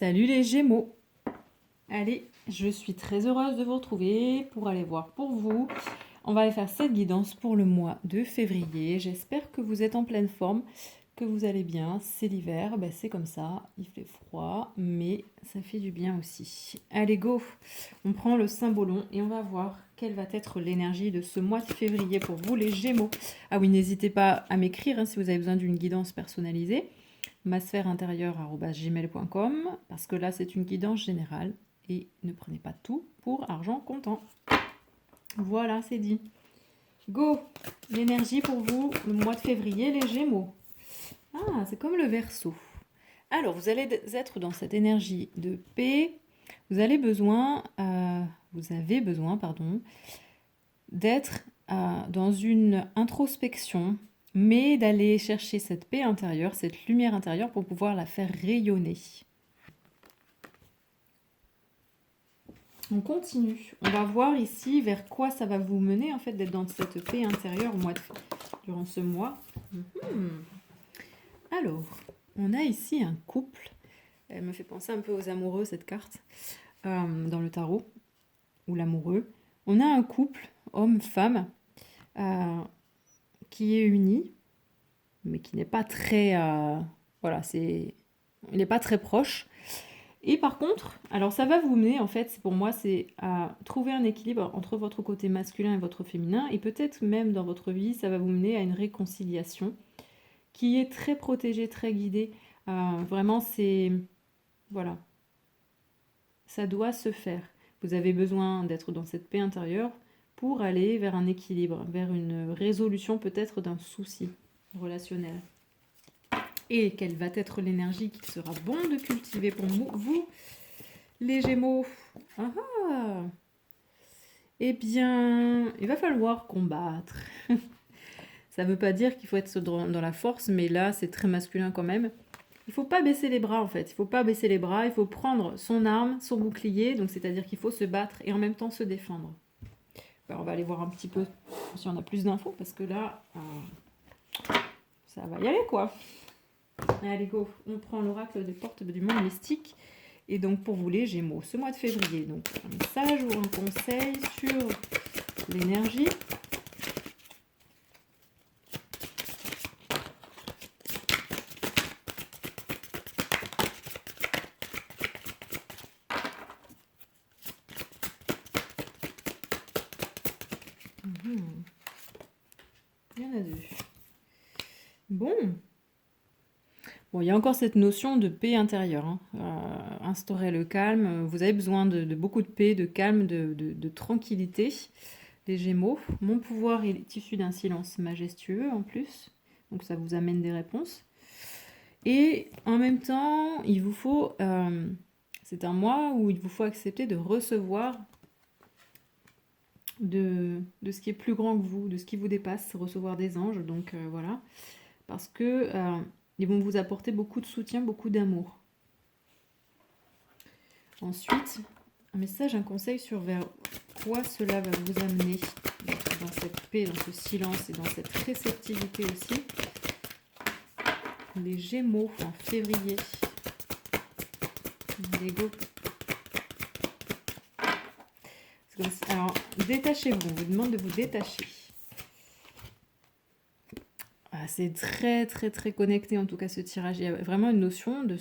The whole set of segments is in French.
Salut les Gémeaux. Allez, je suis très heureuse de vous retrouver pour aller voir pour vous. On va aller faire cette guidance pour le mois de février. J'espère que vous êtes en pleine forme, que vous allez bien. C'est l'hiver, c'est comme ça, il fait froid, mais ça fait du bien aussi. Allez, go. On prend le symbolon et on va voir quelle va être l'énergie de ce mois de février pour vous les Gémeaux. Ah oui, n'hésitez pas à m'écrire si vous avez besoin d'une guidance personnalisée. masphèreintérieure@gmail.com, parce que là c'est une guidance générale et ne prenez pas tout pour argent comptant. Voilà, c'est dit. Go. L'énergie pour vous le mois de février, les Gémeaux. Ah, c'est comme le Verseau. Alors vous allez être dans cette énergie de paix. Vous avez besoin d'être dans une introspection, mais d'aller chercher cette paix intérieure, cette lumière intérieure pour pouvoir la faire rayonner. On continue. On va voir ici vers quoi ça va vous mener en fait d'être dans cette paix intérieure durant ce mois. Alors, on a ici un couple. Elle me fait penser un peu aux amoureux cette carte dans le tarot ou l'amoureux. On a un couple homme-femme qui est uni, mais qui n'est pas très il n'est pas très proche. Et par contre, alors ça va vous mener, en fait, pour moi, c'est à trouver un équilibre entre votre côté masculin et votre féminin, et peut-être même dans votre vie, ça va vous mener à une réconciliation qui est très protégée, très guidée. Vraiment, voilà, ça doit se faire. Vous avez besoin d'être dans cette paix intérieure pour aller vers un équilibre, vers une résolution peut-être d'un souci relationnel. Et quelle va être l'énergie qu'il sera bon de cultiver pour vous, les Gémeaux? Eh bien, il va falloir combattre. Ça ne veut pas dire qu'il faut être dans la force, mais là, c'est très masculin quand même. Il ne faut pas baisser les bras, en fait. Il ne faut pas baisser les bras, il faut prendre son arme, son bouclier, donc c'est-à-dire qu'il faut se battre et en même temps se défendre. Alors, on va aller voir un petit peu si on a plus d'infos, parce que là, ça va y aller, quoi. Allez, go. On prend l'oracle des portes du monde mystique. Et donc, pour vous, les Gémeaux, ce mois de février, donc un message ou un conseil sur l'énergie. Il y en a deux. Bon, il y a encore cette notion de paix intérieure. Instaurer le calme. Vous avez besoin de beaucoup de paix, de calme, de tranquillité. Les Gémeaux. Mon pouvoir est issu d'un silence majestueux en plus. Donc ça vous amène des réponses. Et en même temps, il vous faut... c'est un mois où il vous faut accepter de recevoir de ce qui est plus grand que vous, de ce qui vous dépasse, recevoir des anges. Donc voilà. Parce que... ils vont vous apporter beaucoup de soutien, beaucoup d'amour. Ensuite, un message, un conseil sur vers quoi cela va vous amener dans cette paix, dans ce silence et dans cette réceptivité aussi. Les Gémeaux en février. Lego. Alors, détachez-vous. On vous demande de vous détacher. C'est très très très connecté en tout cas ce tirage. Il y a vraiment une notion de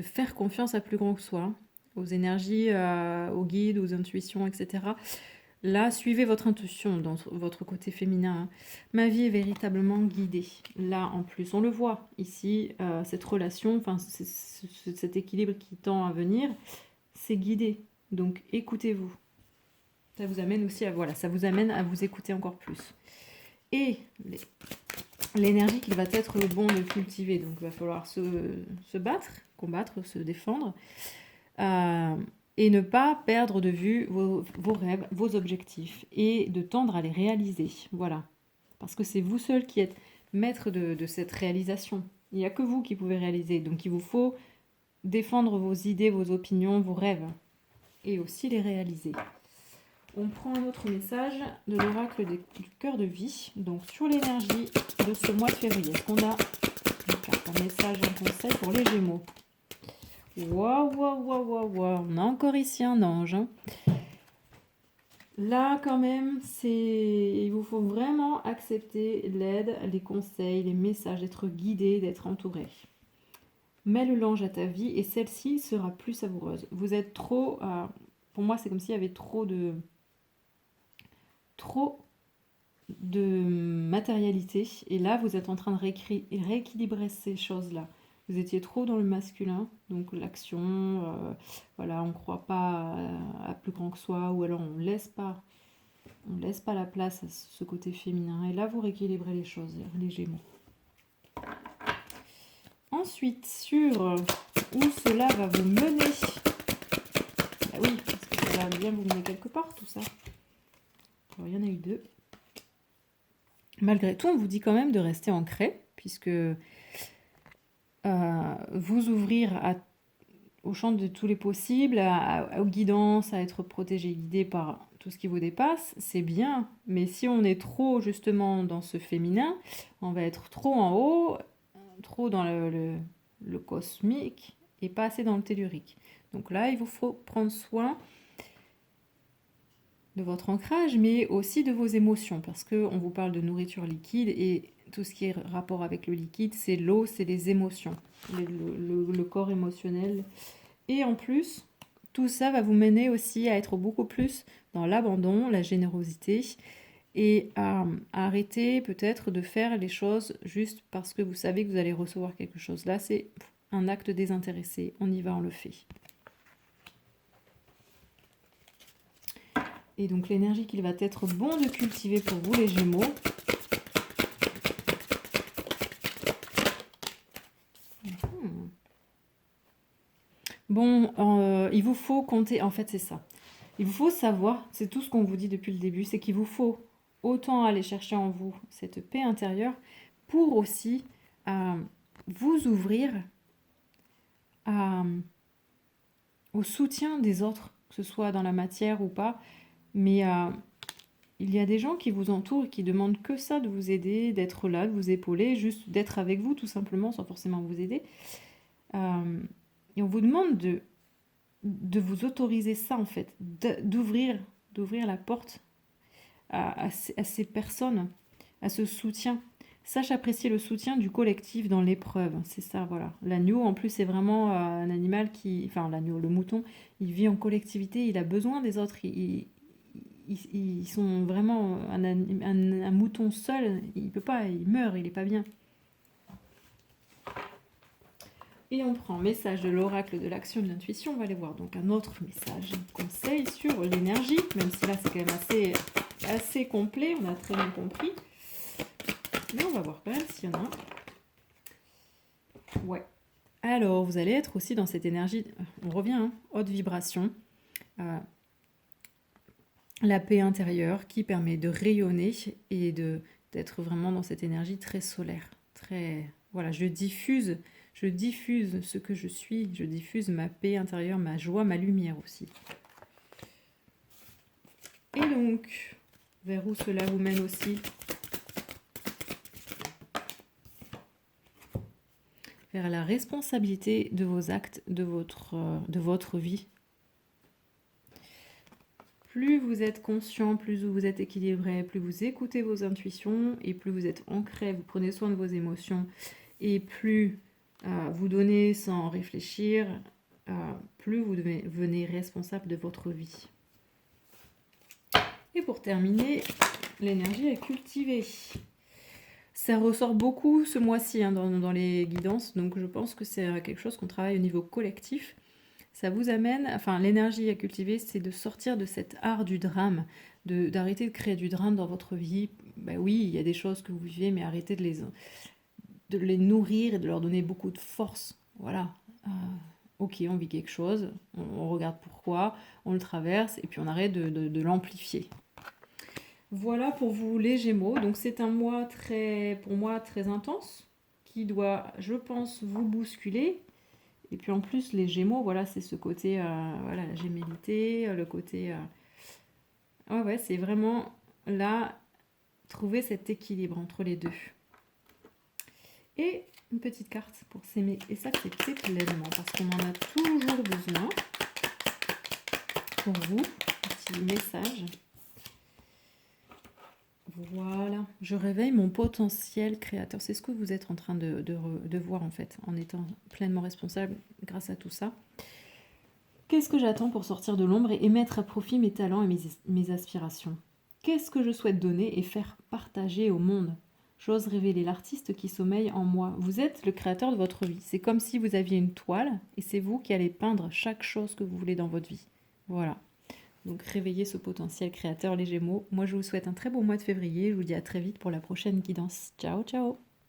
faire confiance à plus grand que soi, aux énergies, aux guides, aux intuitions, etc. Là, suivez votre intuition dans votre côté féminin. Ma vie est véritablement guidée. Là, en plus, on le voit ici, cette relation, cet équilibre qui tend à venir, c'est guidé. Donc, écoutez-vous. Ça vous amène aussi ça vous amène à vous écouter encore plus. Et l'énergie qu'il va être bon de cultiver. Donc, il va falloir se battre, combattre, se défendre. Et ne pas perdre de vue vos rêves, vos objectifs. Et de tendre à les réaliser. Voilà. Parce que c'est vous seul qui êtes maître de cette réalisation. Il n'y a que vous qui pouvez réaliser. Donc, il vous faut défendre vos idées, vos opinions, vos rêves. Et aussi les réaliser. On prend un autre message de l'oracle du cœur de vie. Donc, sur l'énergie de ce mois de février. Est-ce qu'on a un message, un conseil pour les Gémeaux? Waouh, waouh, waouh, waouh, waouh. On a encore ici un ange. Hein. Là, quand même, il vous faut vraiment accepter l'aide, les conseils, les messages, d'être guidé, d'être entouré. Mêle l'ange à ta vie et celle-ci sera plus savoureuse. Vous êtes trop... pour moi, c'est comme s'il y avait trop de matérialité. Et là, vous êtes en train de rééquilibrer ces choses-là. Vous étiez trop dans le masculin, donc l'action, voilà, on ne croit pas à plus grand que soi, ou alors on laisse pas la place à ce côté féminin. Et là, vous rééquilibrez les choses, les Gémeaux. Ensuite, sur où cela va vous mener. Ah oui, parce que ça va bien vous mener quelque part, tout ça. Alors, il y en a eu 2. Malgré tout, on vous dit quand même de rester ancré, puisque vous ouvrir au champ de tous les possibles, aux guidances, à être protégé, guidé par tout ce qui vous dépasse, c'est bien. Mais si on est trop justement dans ce féminin, on va être trop en haut, trop dans le cosmique et pas assez dans le tellurique. Donc là, il vous faut prendre soin de votre ancrage, mais aussi de vos émotions, parce qu'on vous parle de nourriture liquide, et tout ce qui est rapport avec le liquide, c'est l'eau, c'est les émotions, le corps émotionnel. Et en plus, tout ça va vous mener aussi à être beaucoup plus dans l'abandon, la générosité, et à arrêter peut-être de faire les choses juste parce que vous savez que vous allez recevoir quelque chose. Là, c'est un acte désintéressé, on y va, on le fait. Et donc l'énergie qu'il va être bon de cultiver pour vous les Gémeaux. Bon, il vous faut compter, en fait c'est ça. Il vous faut savoir, c'est tout ce qu'on vous dit depuis le début, c'est qu'il vous faut autant aller chercher en vous cette paix intérieure pour aussi vous ouvrir au soutien des autres, que ce soit dans la matière ou pas. Mais il y a des gens qui vous entourent et qui demandent que ça, de vous aider, d'être là, de vous épauler, juste d'être avec vous tout simplement, sans forcément vous aider. Et on vous demande de vous autoriser ça en fait, d'ouvrir la porte à ces personnes, à ce soutien. Sache apprécier le soutien du collectif dans l'épreuve, c'est ça, voilà. L'agneau, en plus, c'est vraiment un animal qui... Enfin, l'agneau, le mouton, il vit en collectivité, il a besoin des autres, ils sont vraiment... Un mouton seul, il peut pas, il meurt, il est pas bien. Et on prend message de l'oracle de l'action de l'intuition. On va aller voir donc un autre message, un conseil sur l'énergie, même si là c'est quand même assez complet, on a très bien compris. Mais on va voir quand même s'il y en a un. Ouais. Alors, vous allez être aussi dans cette énergie, on revient, hein, haute vibration, la paix intérieure qui permet de rayonner et d'être vraiment dans cette énergie très solaire. Très, voilà, je diffuse ce que je suis, je diffuse ma paix intérieure, ma joie, ma lumière aussi. Et donc, vers où cela vous mène aussi? Vers la responsabilité de vos actes, de votre vie. Plus vous êtes conscient, plus vous êtes équilibré, plus vous écoutez vos intuitions et plus vous êtes ancré, vous prenez soin de vos émotions et plus vous donnez sans réfléchir, plus vous devenez responsable de votre vie. Et pour terminer, l'énergie à cultiver. Ça ressort beaucoup ce mois-ci hein, dans les guidances, donc je pense que c'est quelque chose qu'on travaille au niveau collectif. Ça vous amène, enfin l'énergie à cultiver, c'est de sortir de cet art du drame, d'arrêter de créer du drame dans votre vie. Ben oui, il y a des choses que vous vivez, mais arrêtez de les nourrir et de leur donner beaucoup de force. Voilà. Ok, on vit quelque chose, on regarde pourquoi, on le traverse, et puis on arrête de l'amplifier. Voilà pour vous les Gémeaux. Donc c'est un mois pour moi très intense, qui doit, je pense, vous bousculer. Et puis en plus, les Gémeaux, voilà, c'est ce côté, voilà, la gémellité, le côté... ouais, c'est vraiment là, trouver cet équilibre entre les deux. Et une petite carte pour s'aimer et s'accepter pleinement parce qu'on en a toujours besoin. Pour vous, un petit message. Voilà, je réveille mon potentiel créateur. C'est ce que vous êtes en train de voir en fait, en étant pleinement responsable grâce à tout ça. Qu'est-ce que j'attends pour sortir de l'ombre et mettre à profit mes talents et mes aspirations? Qu'est-ce que je souhaite donner et faire partager au monde? J'ose révéler l'artiste qui sommeille en moi. Vous êtes le créateur de votre vie. C'est comme si vous aviez une toile et c'est vous qui allez peindre chaque chose que vous voulez dans votre vie. Voilà. Donc réveillez ce potentiel créateur, les Gémeaux. Moi, je vous souhaite un très beau mois de février. Je vous dis à très vite pour la prochaine guidance. Ciao, ciao!